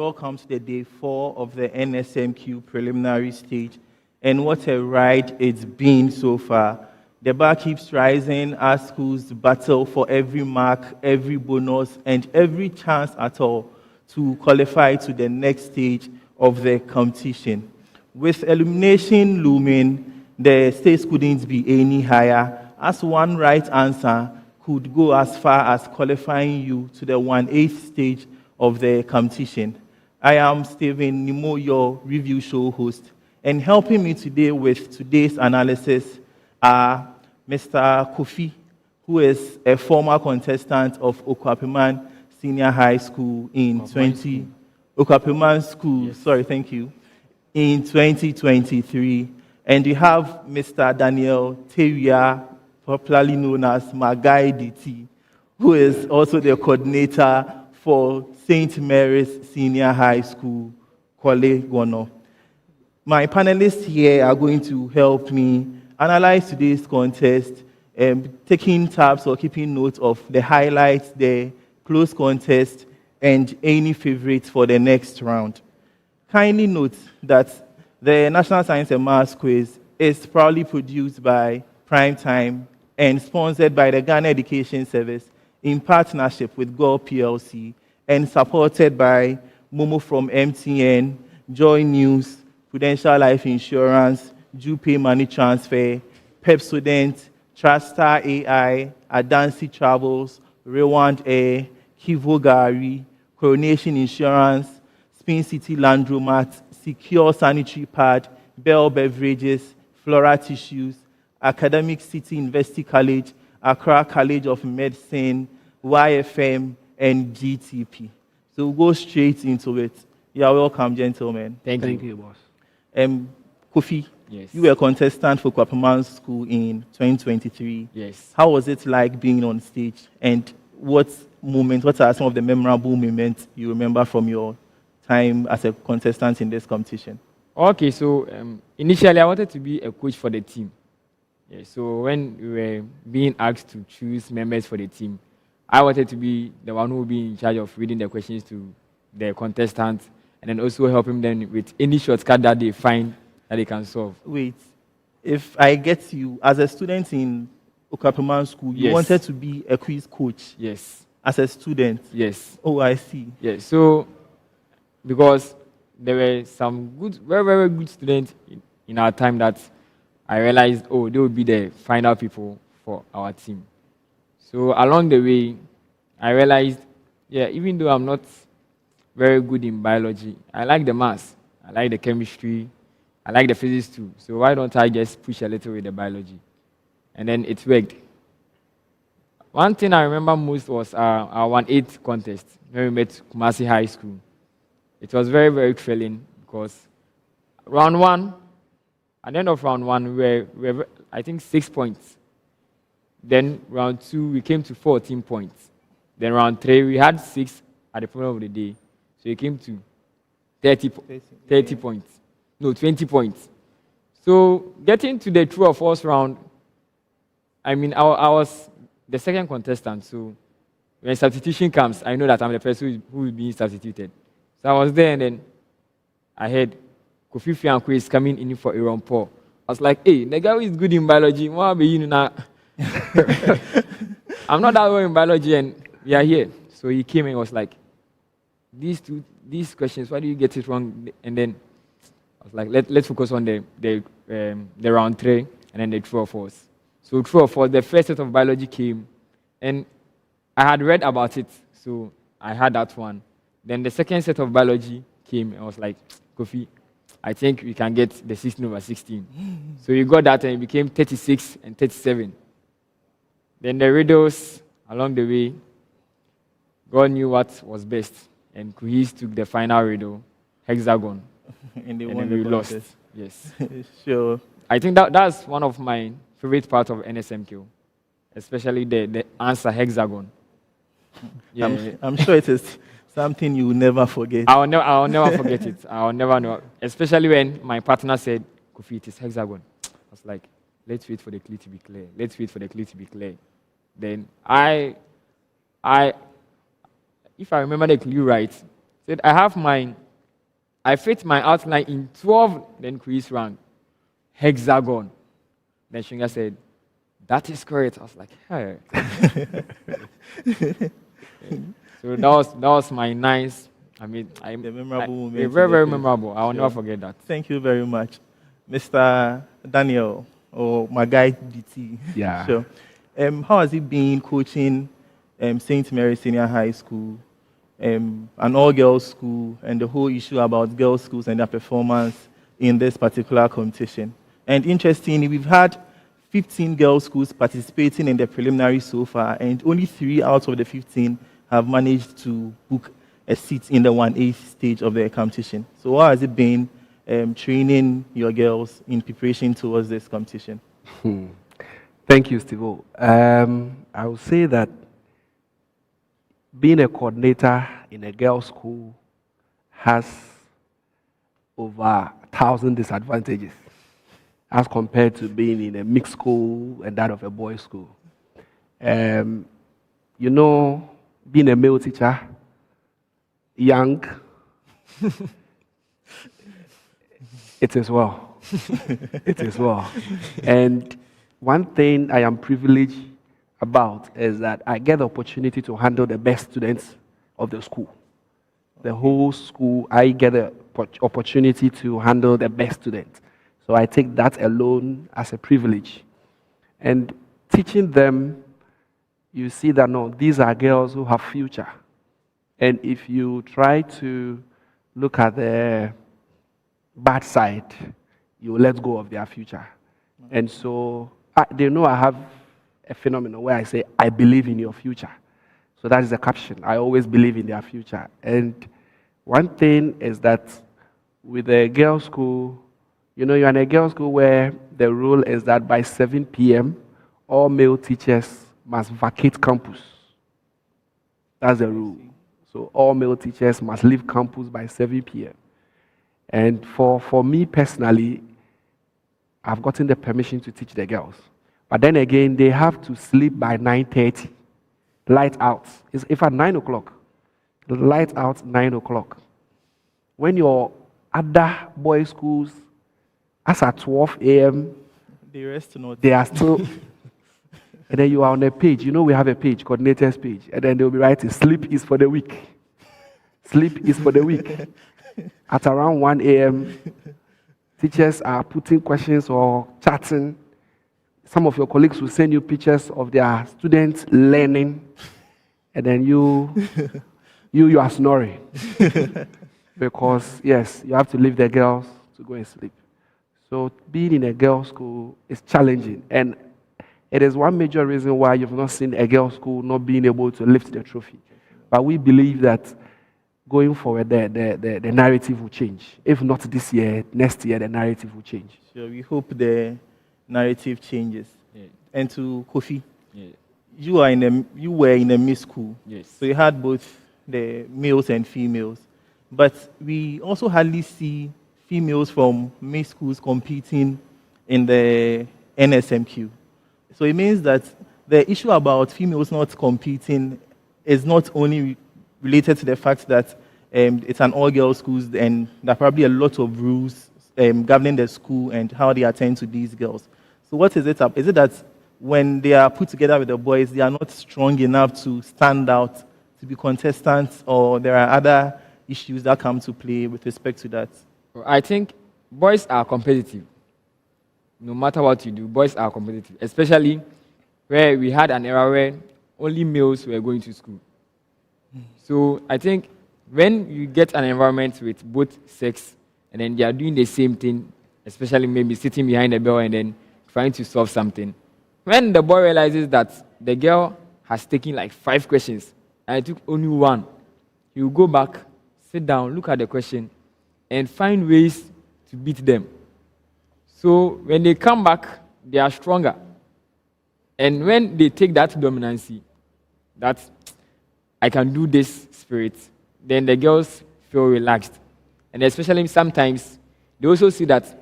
welcome to the day 4 of the NSMQ preliminary stage. And what a ride it's been so far. The bar keeps rising as schools battle for every mark, every bonus, and every chance at all to qualify to the next stage of the competition. With elimination looming, the stakes couldn't be any higher, as one right answer could go as far as qualifying you to the 1/8 stage of the competition. I am Stephen Nimo, your review show host, and helping me today with today's analysis are Mr. Kofi, who is a former contestant of Okapaman Senior High School in Okapaman School, yes. Sorry, thank you, in 2023. And we have Mr. Daniel Teria, popularly known as Magai DT, who is also the coordinator for St. Mary's Senior High School, Kwale Gono. My panelists here are going to help me analyze today's contest, taking tabs or keeping note of the highlights, the close contest, and any favorites for the next round. Kindly note that the National Science and Maths Quiz is proudly produced by Primetime and sponsored by the Ghana Education Service in partnership with Go PLC and supported by Momo from MTN, Joy News, Prudential Life Insurance, Pay Money Transfer, Pepsodent, Trustar AI, Adansi Travels, Rewand Air, Kivo Gari, Coronation Insurance, Spin City Landromat, Secure Sanitary Pad, Bell Beverages, Flora Tissues, Academic City University College, Accra College of Medicine, YFM, and GTP. So we'll go straight into it. You're welcome, gentlemen. Thank you, boss. Kofi, yes. You were a contestant for Okapaman School in 2023. Yes. How was it like being on stage? And what are some of the memorable moments you remember from your time as a contestant in this competition? Okay, so initially I wanted to be a coach for the team. Yeah, so when we were being asked to choose members for the team, I wanted to be the one who would be in charge of reading the questions to the contestants and then also helping them with any shortcut that they find that they can solve. Wait, if I get you, as a student in Okapaman School, you yes. wanted to be a quiz coach? Yes. As a student? Yes. Oh, I see. Yes, so because there were some good, very, very good students in our time that I realized, they would be the final people for our team. So along the way, I realized, even though I'm not very good in biology, I like the maths, I like the chemistry, I like the physics too. So why don't I just push a little with the biology? And then it worked. One thing I remember most was our 1/8 contest when we met Kumasi High School. It was very, very thrilling because round one, at the end of round one, we were I think 6 points. Then round 2, we came to 14 points. Then round 3, we had 6 at the point of the day. So it came to 30 points. No, 20 points. So getting to the true or false round, I was the second contestant. So when substitution comes, I know that I'm the person who is being substituted. So I was there and then I heard Kofi Fianco is coming in for Aaron Paul. I was like, hey, the guy who is good in biology, what are you now? I'm not that well in biology and we are here. So he came and was like, these questions, why do you get it wrong? And then I was like, let's focus on the round 3 and then the true or false. So true or false, the first set of biology came and I had read about it, so I had that one. Then the second set of biology came and I was like, Kofi, I think we can get the 16/16. So you got that and it became 36 and 37. Then the riddles along the way, God knew what was best. And Kuhis took the final riddle, hexagon. And then we lost. Yes. Sure. I think that's one of my favorite parts of NSMQ, especially the answer hexagon. Yeah. I'm sure it is something you will never forget. I'll never forget it. I'll never know. Especially when my partner said, Kofi, it is hexagon. I was like, let's wait for the clue to be clear. Let's wait for the clue to be clear. Then if I remember the clue right, Said, I fit my outline in 12, then quiz round, hexagon. Then Shinga said, that is correct. I was like, hey. So that was my nice, The memorable moment. very, very memorable. I will never forget that. Thank you very much. Mr. Daniel, or my guy BT. Yeah. Sure. How has it been coaching St. Mary Senior High School, an all-girls school, and the whole issue about girls' schools and their performance in this particular competition? And interestingly, we've had 15 girls' schools participating in the preliminary so far, and only 3 out of the 15 have managed to book a seat in the 1A stage of the competition. So how has it been training your girls in preparation towards this competition? Thank you, Steve. I would say that being a coordinator in a girls' school has over 1,000 disadvantages as compared to being in a mixed school and that of a boys' school. Being a male teacher, young, it is well. It is well. And one thing I am privileged about is that I get the opportunity to handle the best students of the school. The whole school, I get the opportunity to handle the best students. So I take that alone as a privilege. And teaching them, you see that no, these are girls who have future. And if you try to look at the bad side, you will let go of their future. And so they know I have a phenomenon where I say, I believe in your future. So that is the caption. I always believe in their future. And one thing is that with a girls' school, you're in a girls' school where the rule is that by 7 p.m., all male teachers must vacate campus. That's the rule. So all male teachers must leave campus by 7 p.m. And for me personally, I've gotten the permission to teach the girls. But then again, they have to sleep by 9:30. Light out. If at 9 o'clock, light out 9 o'clock. When your other boys' schools, as at 12 a.m., they are still... And then you are on a page. We have a page, coordinators page. And then they'll be writing, sleep is for the week. Sleep is for the week. At around 1 a.m., teachers are putting questions or chatting. Some of your colleagues will send you pictures of their students learning. And then you are snoring. Because, yes, you have to leave the girls to go and sleep. So being in a girls' school is challenging. And it is one major reason why you've not seen a girls' school not being able to lift the trophy. But we believe that going forward, the narrative will change. If not this year, next year, the narrative will change. So we hope the narrative changes. Yeah. And to Kofi, Yeah. you were in a mixed school. Yes. So you had both the males and females. But we also hardly see females from mixed schools competing in the NSMQ. So it means that the issue about females not competing is not only related to the fact that it's an all-girls school and there are probably a lot of rules governing the school and how they attend to these girls. So what is it? Is it that when they are put together with the boys, they are not strong enough to stand out, to be contestants, or there are other issues that come to play with respect to that? I think boys are competitive. No matter what you do, boys are competitive, especially where we had an era where only males were going to school. So I think when you get an environment with both sex and then they are doing the same thing, especially maybe sitting behind the bell and then trying to solve something, when the boy realizes that the girl has taken like 5 questions and I took only 1, he will go back, sit down, look at the question, and find ways to beat them. So when they come back, they are stronger. And when they take that dominancy, that I can do this spirit, then the girls feel relaxed. And especially sometimes, they also see that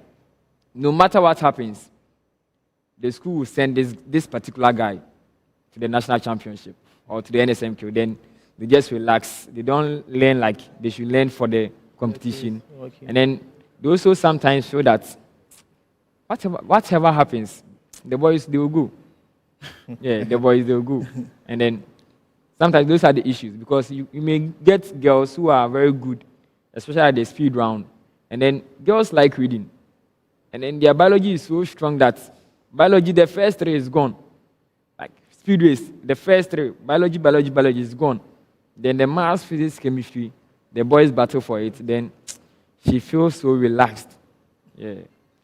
no matter what happens, the school will send this particular guy to the national championship or to the NSMQ. Then they just relax. They don't learn like they should learn for the competition. Okay. And then they also sometimes feel that whatever happens, the boys, they will go. Yeah, the boys, they will go. And then sometimes those are the issues because you may get girls who are very good, especially at the speed round. And then girls like reading. And then their biology is so strong that biology, the first three is gone. Like speed race, the first three, biology is gone. Then the maths, physics, chemistry, the boys battle for it. Then she feels so relaxed. Yeah.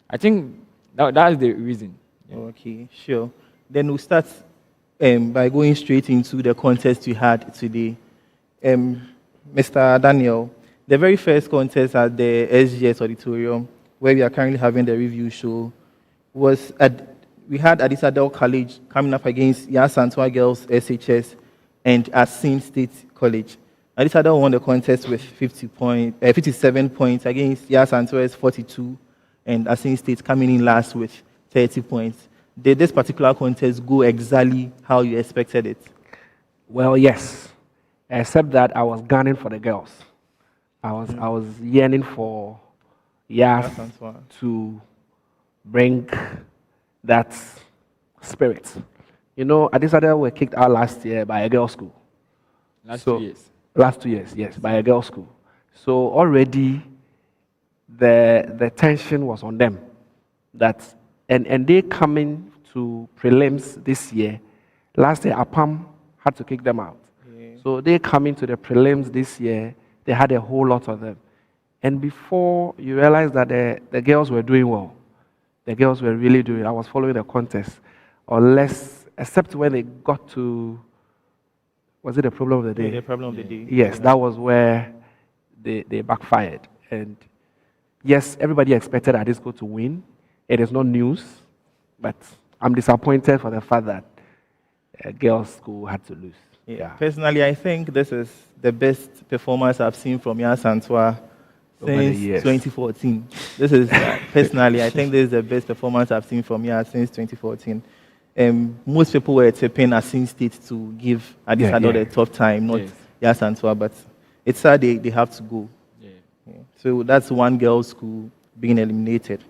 I think that's the reason. Yeah. Okay, sure. Then we'll start by going straight into the contest we had today. Mr. Daniel, the very first contest at the SGS auditorium, where we are currently having the review show, we had Adisadel College coming up against Yasantua Girls SHS and Asin State College. Adisadel won the contest with 57 points against Yasantua's 42, and Asin State coming in last with 30 points. Did this particular contest go exactly how you expected it? Well, yes, except that I was gunning for the girls. I was yearning for Yas to bring that spirit. You know, Adisadel were kicked out last year by a girls' school. Last 2 years. Last 2 years, yes, by a girls' school. So already the tension was on them. And they coming to prelims this year. Last year, APAM had to kick them out. Yeah. So they coming to the prelims this year. They had a whole lot of them. And before you realize that the girls were doing well, the girls were really doing. I was following the contest, except when they got to, was it the problem of the day? Yeah, the problem of the day. Yes, that was where they backfired. And yes, everybody expected Adisco to win. It is not news, but I'm disappointed for the fact that girls' school had to lose. Yeah. Personally, I think this is the best performance I've seen from Yasantua since 2014. This is, personally, I think this is the best performance I've seen from Yas since 2014. Most people were tipping Asin State to give Adisadel a tough time, not Yasantua, but it's sad they have to go. Yeah. So that's one girls' school being eliminated.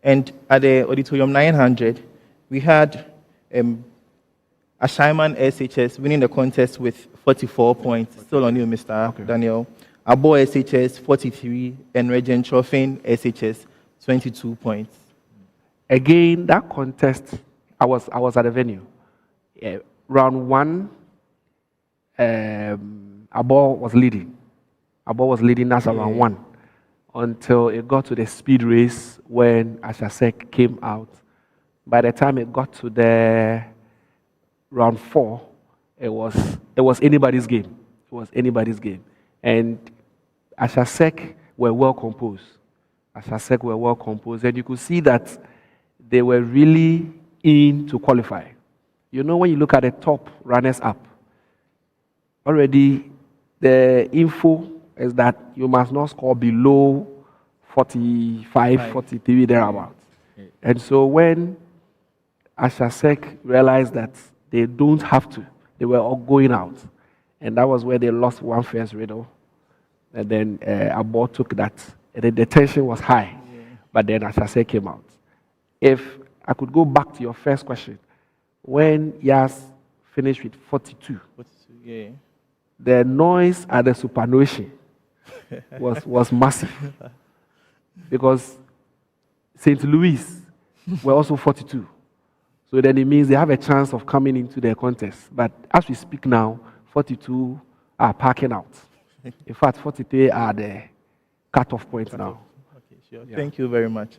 And at the Auditorium 900, we had Ashaiman SHS winning the contest with 44 points. Still on you, Mr. Daniel. Abo SHS 43 and Regent Chofin SHS 22 points. Again, that contest, I was at the venue. Round one, Abo was leading. That's round one. Until it got to the speed race when Ashasek came out. By the time it got to the round four, it was anybody's game. It was anybody's game. And Ashasek were well composed. And you could see that they were really in to qualify. You know, when you look at the top runners up, already the info is that you must not score below 45, 43, thereabouts. And so when Ashasek realized that they don't have to, they were all going out. And that was where they lost one first riddle. And then Abo took that. And then the tension was high. But then Ashasek came out. If I could go back to your first question, when Yas finished with 42, the noise at the superannuation was massive. Because St. Louis were also 42. So then it means they have a chance of coming into the contest. But as we speak now, 42 are parking out. In fact, 43 are the cut-off points now. Okay, sure. Yeah. Thank you very much.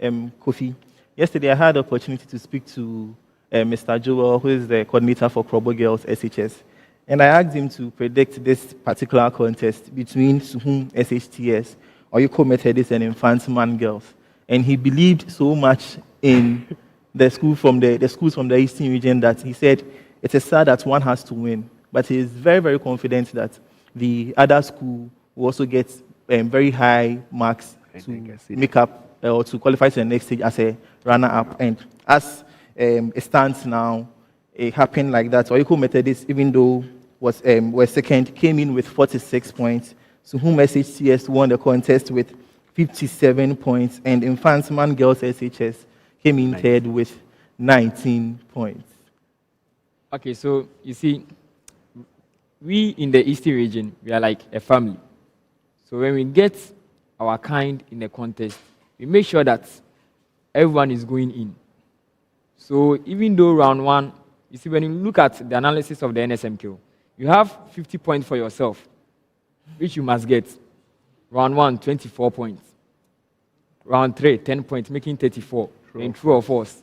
Kofi, yesterday I had the opportunity to speak to Mr. Joel, who is the coordinator for Krobo Girls SHS. And I asked him to predict this particular contest between Suhum SHTS, Oyuko Methodist, and Infantsman Girls. And he believed so much in the schools from the Eastern region that he said it's a sad that one has to win. But he is very, very confident that the other school will also get very high marks to make up or to qualify to the next stage as a runner-up. And as it stands now, it happened like that. Oyuko Methodist, even though were second, came in with 46 points. Suhum SHCS won the contest with 57 points, and Infantsman Girls SHS came in third with 19 points. Okay, so you see, we in the Eastern region, we are like a family. So when we get our kind in the contest, we make sure that everyone is going in. So even though round one, you see, when you look at the analysis of the NSMQ, you have 50 points for yourself, which you must get. Round one, 24 points. Round three, 10 points, making 34. And true or false?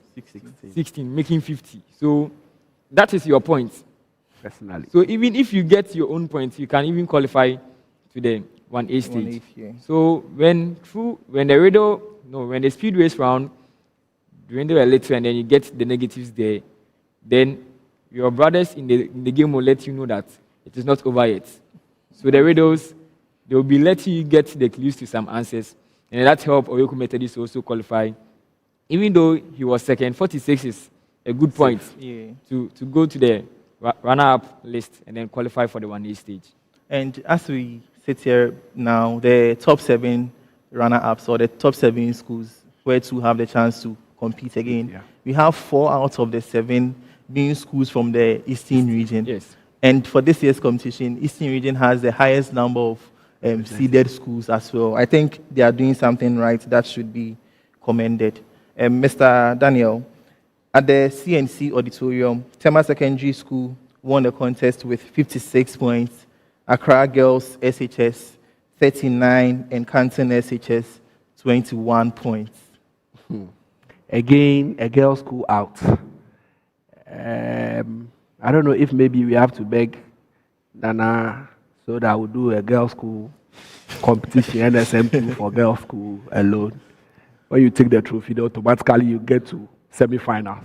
16, making 50. So that is your points. Personally. So even if you get your own points, you can even qualify to the 1A stage. 1A, yeah. So when the speed race round, during the little and then you get the negatives there, then your brothers in the game will let you know that it is not over yet. So the riddles, they will be letting you get the clues to some answers. And that helped Oyoko Methodist also qualify. Even though he was second, 46 is a good point to go to the runner-up list and then qualify for the 1A stage. And as we sit here now, the top 7 runner-ups or the top 7 schools where to have the chance to compete again. Yeah. We have 4 out of the 7 being schools from the Eastern region. Yes. And for this year's competition, Eastern region has the highest number of seeded schools as well. I think they are doing something right that should be commended. Mr. Daniel, at the CNC auditorium, Tema Secondary School won the contest with 56 points, Accra Girls SHS 39, and Canton SHS 21 points. Again, a girls' school out. I don't know if maybe we have to beg Nana so that we'll do a girls' school competition, NSM2 for girls' school alone. When you take the trophy, then automatically you get to semi-final.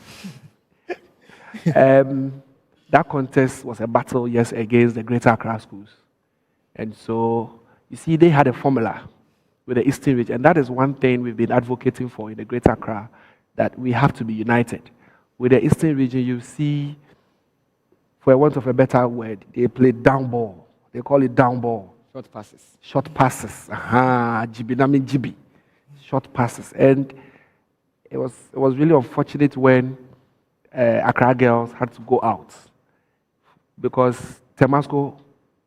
That contest was a battle, yes, against the Greater Accra schools. And so, you see, they had a formula with the Eastern region, and that is one thing we've been advocating for in the Greater Accra, that we have to be united. With the Eastern region, you see, for a want of a better word, they play down ball. They call it down ball. Short passes. Short passes. Jibinami Jibi. Short passes. And it was really unfortunate when Accra girls had to go out because Temasco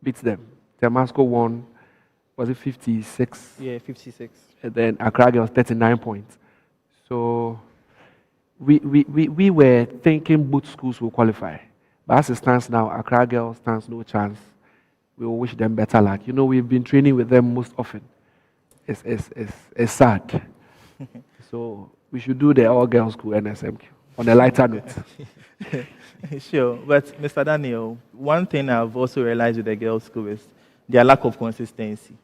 beat them. Temasco won, was it 56? Yeah, 56. And then Accra girls 39 points. So we were thinking both schools will qualify. But as it stands now, Accra girls stands no chance. We will wish them better luck. You know, we've been training with them most often. It's sad. So we should do the all-girls school NSMQ on a lighter note. Sure, but Mr. Daniel, one thing I've also realized with the girls' school is their lack of consistency.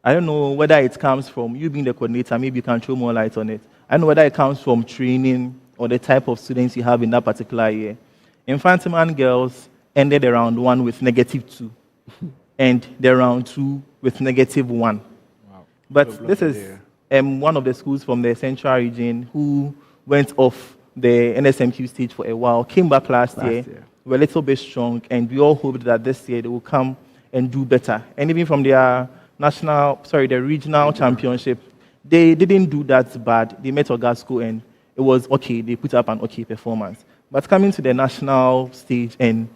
I don't know whether it comes from you being the coordinator, maybe you can throw more light on it. I don't know whether it comes from training or the type of students you have in that particular year. Infantsman girls ended the round 1 with -2, and the round 2 with -1. Wow. But this is one of the schools from the Central region who went off the NSMQ stage for a while, came back last year, were a little bit strong, and we all hoped that this year they will come and do better. And even from their the regional championship, they didn't do that bad. They met Ogasco and it was okay. They put up an okay performance. But coming to the national stage and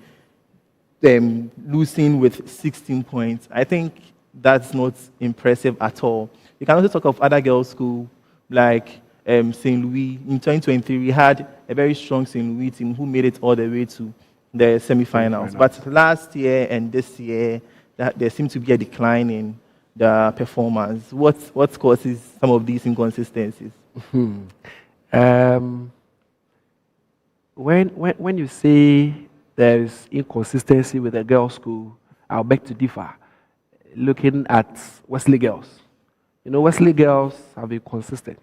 losing with 16 points, I think that's not impressive at all. You can also talk of other girls' schools like St. Louis. In 2023, we had a very strong St. Louis team who made it all the way to the semi-finals. But last year and this year, there seemed to be a decline in the performance. What causes some of these inconsistencies? When you say there is inconsistency with the girls' school, I'll beg to differ. Looking at Wesley girls. You know, Wesley girls have been consistent.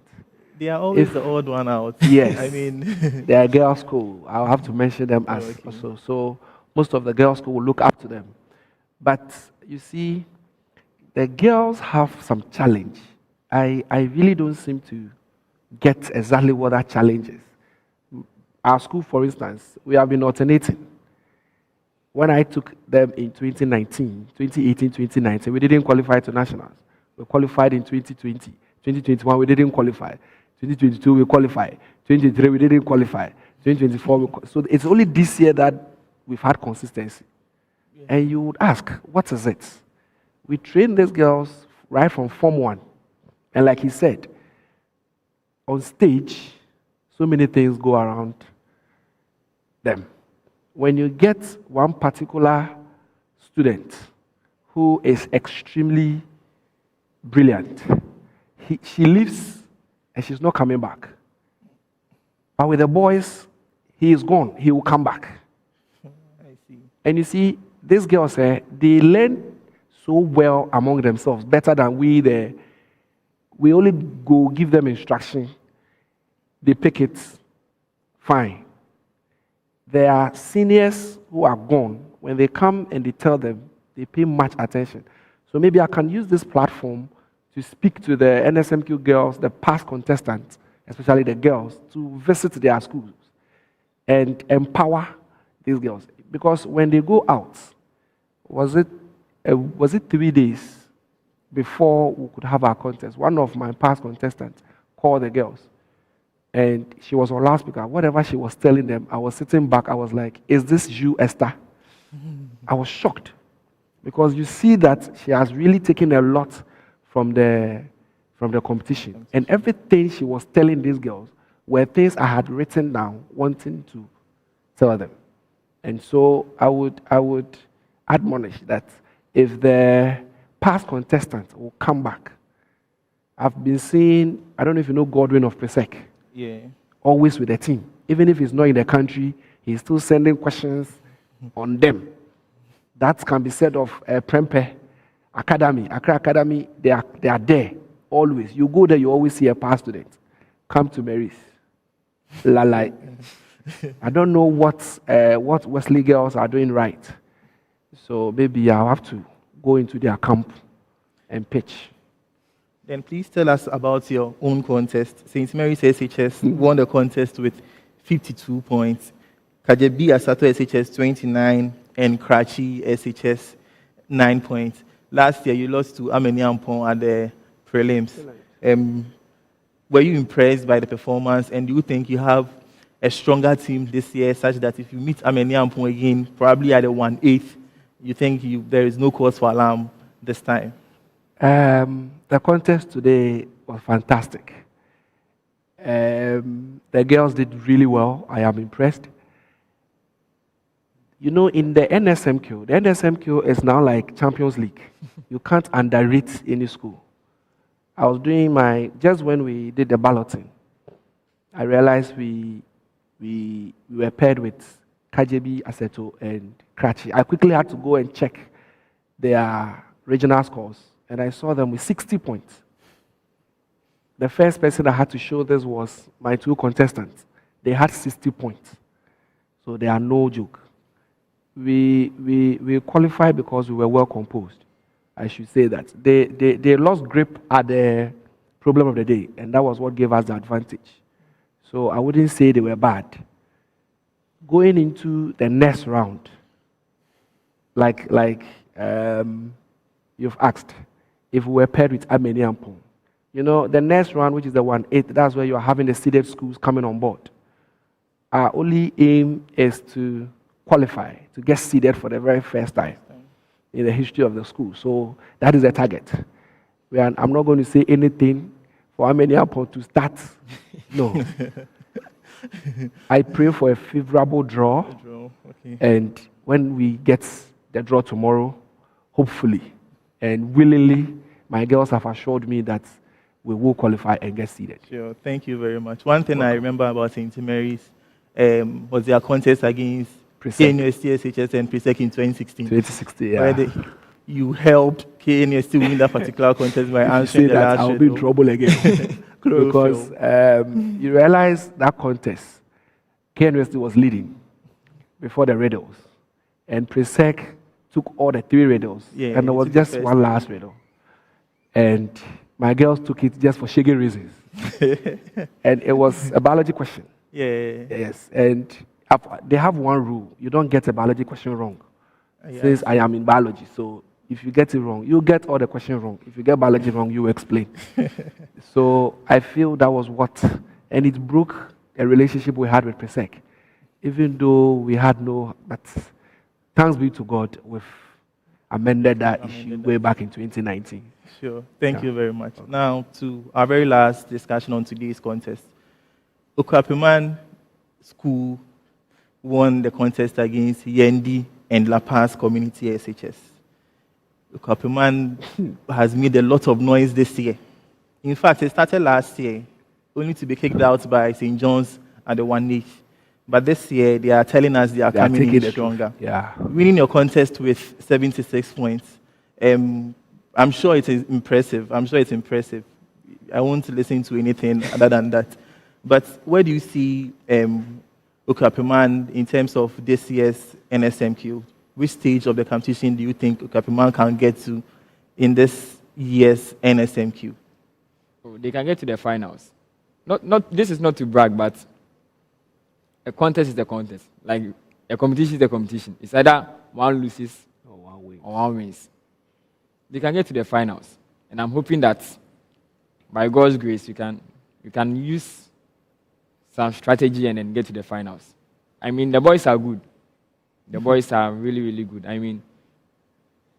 They are always the odd one out. Yes. I mean, they are girls' school. I'll have to mention them as also. So most of the girls' school will look up to them. But you see, the girls have some challenge. I really don't seem to get exactly what that challenge is. Our school, for instance, we have been alternating. when I took them in 2018, 2019, we didn't qualify to nationals. We qualified in 2020. 2021, we didn't qualify. 2022, we qualified. 2023, we didn't qualify. 2024, so it's only this year that we've had consistency. Yeah. And you would ask, what is it? We train these girls right from Form 1. And like he said, on stage, so many things go around them. When you get one particular student who is extremely brilliant, she leaves and she's not coming back. But with the boys, he is gone. He will come back. I see. And you see, these girls, they learn so well among themselves, better than we. We only go give them instruction. They pick it, fine. There are seniors who are gone. When they come and they tell them, they pay much attention. So maybe I can use this platform to speak to the NSMQ girls, the past contestants, especially the girls, to visit their schools and empower these girls. Because when they go out, was it 3 days before we could have our contest? One of my past contestants called the girls, and she was on loudspeaker. Whatever she was telling them, I was sitting back. I was like, "Is this you, Esther?" I was shocked because you see that she has really taken a lot from the competition, and everything she was telling these girls were things I had written down, wanting to tell them. And so I would admonish that if the past contestant will come back. I've been seeing, I don't know if you know Godwin of Presec. Yeah. Always with the team. Even if he's not in the country, he's still sending questions on them. That can be said of Prempe Academy. Accra Academy, they are there always. You go there, you always see a past student. Come to Mary's. Lalai. I don't know what Wesley girls are doing right. So maybe I'll have to go into their camp and pitch. Then please tell us about your own contest. St. Mary's SHS won the contest with 52 points. Kajebi Asato SHS 29 and Krachi SHS 9 points. Last year you lost to Ameniampon at the prelims. Were you impressed by the performance, and do you think you have a stronger team this year such that if you meet Ameniampon again, probably at the 1/8, you think there is no cause for alarm this time? The contest today was fantastic. The girls did really well. I am impressed. You know, in the NSMQ is now like Champions League. You can't underrate any school. I was doing just when we did the balloting, I realized we were paired with Kajebi, Aseto, and Krachi. I quickly had to go and check their regional scores, and I saw them with 60 points. The first person I had to show this was my 2 contestants. They had 60 points. So they are no joke. We qualified because we were well composed. I should say that. They lost grip at the problem of the day, and that was what gave us the advantage. So I wouldn't say they were bad. Going into the next round, like you've asked, if we were paired with Ameniampon, you know, the next round, which is the 1/8, that's where you are having the seeded schools coming on board. Our only aim is to qualify, to get seeded for the very first time in the history of the school. So that is the target. I'm not going to say anything for Ameniampon to start. No. I pray for a favorable draw. Okay. And when we get the draw tomorrow, hopefully and willingly, my girls have assured me that we will qualify and get seeded. Sure. Thank you very much. One thing I remember about St. Mary's was their contest against KNUST SHS and Presec in 2016. 2016, yeah. Where you helped KNUST win that particular contest by answering the last I'll be in trouble again. Because you realize that contest, KNUST was leading before the riddles. And Presec took all the 3 riddles. Yeah, and there was just one last riddle. And my girls took it just for shaky reasons. And it was a biology question. Yeah. Yes. And they have one rule. You don't get a biology question wrong. Yeah, since I am in biology. So if you get it wrong, you get all the questions wrong. If you get biology wrong, you explain. So I feel that was what, and it broke a relationship we had with Presec. Even though we had no, but thanks be to God, we've amended that issue way back in 2019. Sure. Thank Yeah. you very much. Now, to our very last discussion on today's contest. Okapaman School won the contest against Yendi and La Paz Community SHS. Okapaman has made a lot of noise this year. In fact, it started last year, only to be kicked out by St. John's at the 1-8. But this year, they are telling us they are coming taking in the stronger. truth. Yeah. Winning your contest with 76 points. I'm sure it is impressive. I won't listen to anything other than that. But where do you see Okapaman in terms of this year's NSMQ? Which stage of the competition do you think Okapaman can get to in this year's NSMQ? Oh, they can get to the finals. This is not to brag, but a contest is a contest. Like a competition is a competition. It's either one loses or one wins. They can get to the finals, and I'm hoping that by God's grace, you can use some strategy and then get to the finals. I mean, the boys are good. The boys are really, really good. I mean,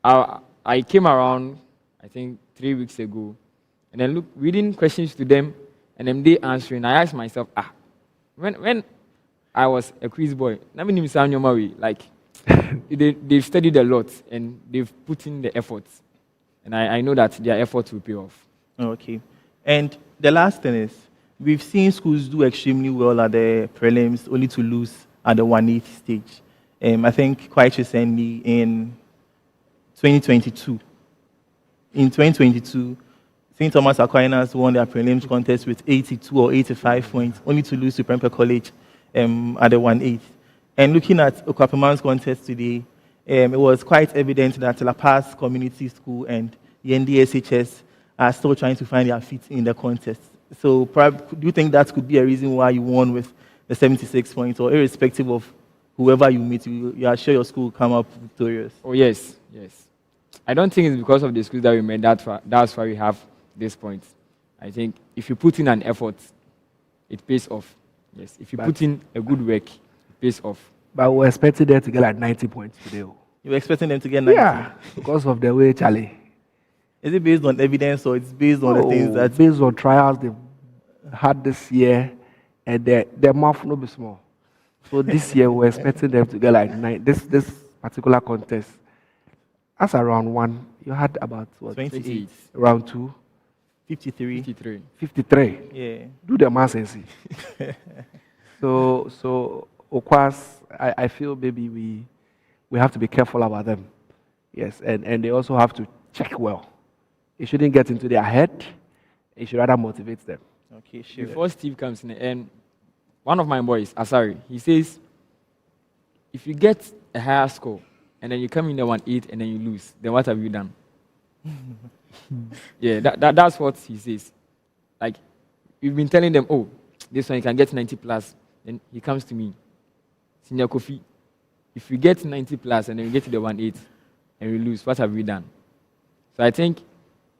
I came around, I think, 3 weeks ago, and then reading questions to them, and then they answering. I asked myself, when I was a quiz boy, like, they've studied a lot, and they've put in the efforts. And I know that their efforts will pay off. Okay. And the last thing is, we've seen schools do extremely well at the prelims, only to lose at the 1/8 stage. I think quite recently in 2022. In 2022, St. Thomas Aquinas won their prelims contest with 82 or 85 points, only to lose to Prempeh College at the 1/8. And looking at Okapaman's contest today, it was quite evident that La Paz Community School and Yendi SHS are still trying to find their feet in the contest. So do you think that could be a reason why you won with the 76 points, or irrespective of whoever you meet, you are sure your school will come up victorious? Oh, yes. I don't think it's because of the schools that we made that's why we have this point. I think if you put in an effort, it pays off. Yes, if you put in a good work, it pays off. But we're expecting them to get like 90 points today. You were expecting them to get 90? Yeah, because of the way, Charlie. Is it based on evidence, or it's based on the things that... Based on trials they've had this year, and their mouth no be small. So this year we're expecting them to get like 9. This particular contest, as around 1, you had about what? 28. Round 2? 53. 53. Yeah. Do the math and see. So of course, I feel maybe we have to be careful about them. Yes, and they also have to check well. It shouldn't get into their head. It should rather motivate them. Okay, sure. Before Steve comes in, and one of my boys, Asari, he says, if you get a higher score and then you come in the 1/8 and then you lose, then what have you done? Yeah, that's what he says. Like, we've been telling them, oh, this one you can get 90 plus. Then he comes to me, Senior Kofi, if you get 90 plus and then you get to the 1/8 and you lose, what have we done? So I think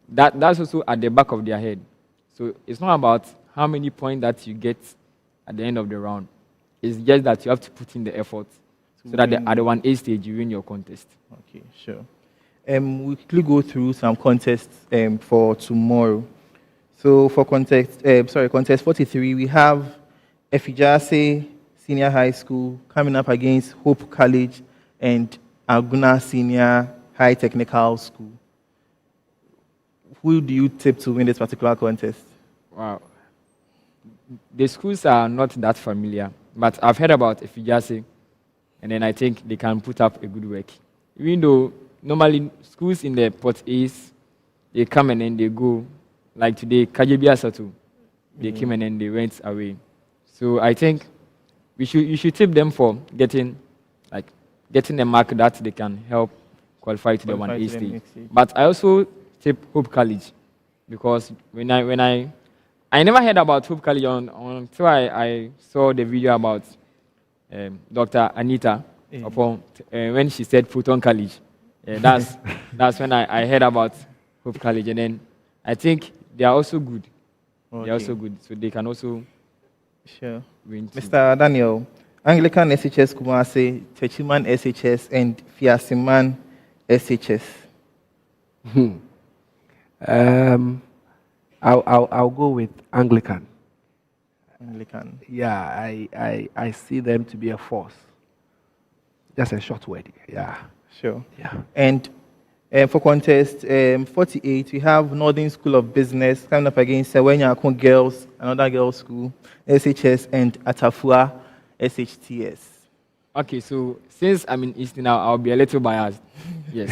that's also at the back of their head. So it's not about how many points that you get at the end of the round. It's just that you have to put in the effort so that at the 1/8 stage you win your contest. Okay, sure. We'll quickly go through some contests for tomorrow. So for contest 43, we have Efijase Senior High School coming up against Hope College and Aguna Senior High Technical School. Who do you tip to win this particular contest? Wow. The schools are not that familiar, but I've heard about Efijase, and then I think they can put up a good work. Even though normally schools in the Port A's, they come and then they go. Like today, Kajebi Asatu, they came and then they went away. So I think you should tip them for getting a mark that they can help qualify to the 1A stage. But I also tip Hope College, because when I never heard about Hope College until I saw the video about Dr. Anita upon when she said Fulton College. That's when I heard about Hope College, and then I think they are also good. Okay. They are also good, so they can also Sure. win. Too. Mr. Daniel, Anglican SHS Kumasi, Techiman SHS, and Fiasiman SHS. I'll go with Anglican. Anglican. Yeah, I see them to be a force. Just a short word. Yeah. Sure. Yeah. And for contest 48, we have Northern School of Business coming up against Sewenya Girls, another girls' school, SHS, and Atafua SHTS. Okay, so since I'm in East now, I'll be a little biased. Yes.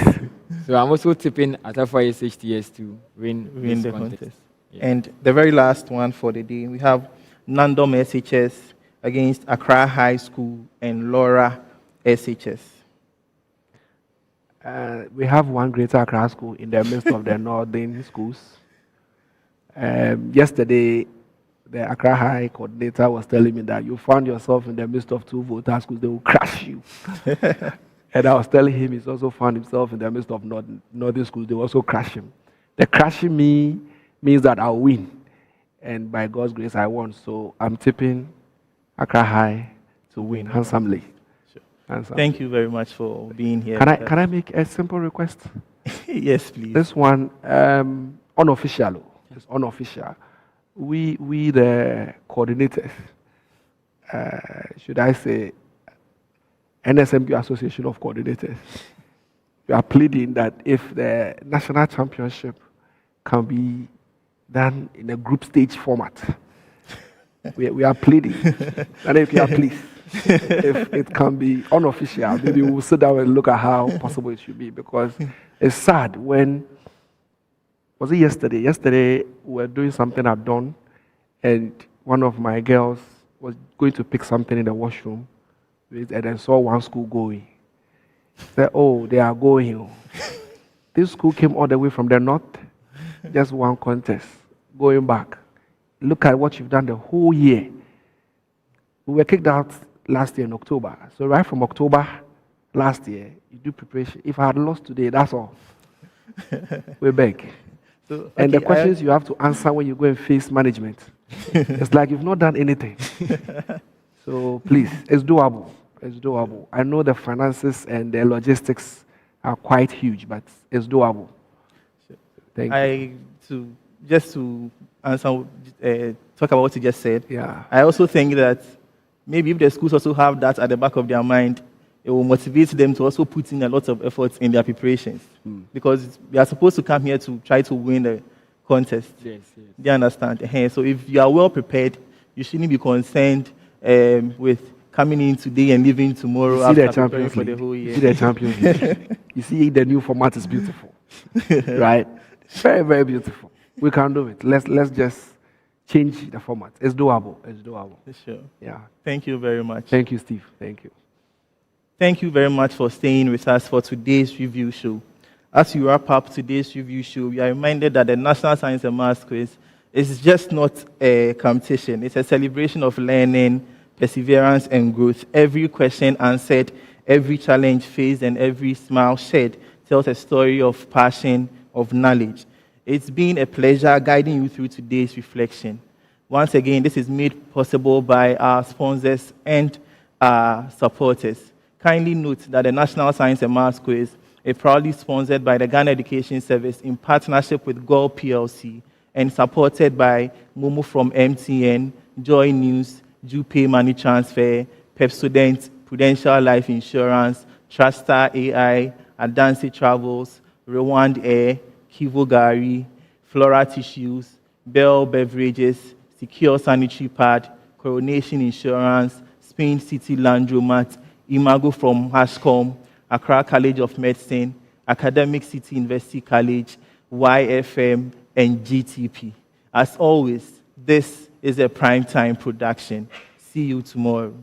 So I'm also tipping Atafua SHTS to win Win this the contest. Yeah. And the very last one for the day, we have Nandom SHS against Accra High School and Laura SHS. We have one Greater Accra school in the midst of the northern schools. Yesterday, the Accra High coordinator was telling me that you found yourself in the midst of two voter schools, they will crush you. And I was telling him he's also found himself in the midst of northern schools, they will also crush him. The crushing me means that I'll win. And by God's grace, I won. So I'm tipping Accra High to win handsomely. Thank you very much for being here. Can I make a simple request? Yes, please. This one, unofficial. It's unofficial. We the coordinators, should I say, NSMQ Association of Coordinators, we are pleading that if the national championship can be done in a group stage format, we are pleading. And if you are pleased, if it can be unofficial, maybe we'll sit down and look at how possible it should be, because it's sad when, was it yesterday? Yesterday, we were doing something at dawn, and one of my girls was going to pick something in the washroom, and then saw one school going. Said, oh, they are going. This school came all the way from the north, just one contest, going back. Look at what you've done the whole year. We were kicked out last year in October. So right from October last year, you do preparation. If I had lost today, that's all. We beg. So, okay, and the questions you have to answer when you go and face management, it's like you've not done anything. So please, it's doable. It's doable. I know the finances and the logistics are quite huge, but it's doable. Thank you. Just to answer, talk about what you just said. Yeah. I also think that maybe if the schools also have that at the back of their mind, it will motivate them to also put in a lot of efforts in their preparations. Because we are supposed to come here to try to win the contest. Yes. Do you understand? So if you are well prepared, you shouldn't be concerned with coming in today and leaving tomorrow after preparing for the whole year. You see the Champions League. You see the new format is beautiful. Right? Very, very beautiful. We can do it. Let's just change the format. It's doable. It's doable. Sure. Yeah. Thank you very much. Thank you, Steve. Thank you. Thank you very much for staying with us for today's review show. As we wrap up today's review show, we are reminded that the National Science and Maths Quiz is just not a competition. It's a celebration of learning, perseverance, and growth. Every question answered, every challenge faced, and every smile shared tells a story of passion, of knowledge. It's been a pleasure guiding you through today's reflection. Once again, this is made possible by our sponsors and our supporters. Kindly note that the National Science and Maths Quiz is proudly sponsored by the Ghana Education Service in partnership with GOL PLC and supported by Momo from MTN, Joy News, Jupay Money Transfer, Pepsodent, Prudential Life Insurance, Trustar AI, Adansi Travels, Rwand Air, Kivo Gari, Flora Tissues, Bell Beverages, Secure Sanitary Pad, Coronation Insurance, Spain City Landromat, Imago from Hashcom, Accra College of Medicine, Academic City University College, YFM, and GTP. As always, this is a Primetime production. See you tomorrow.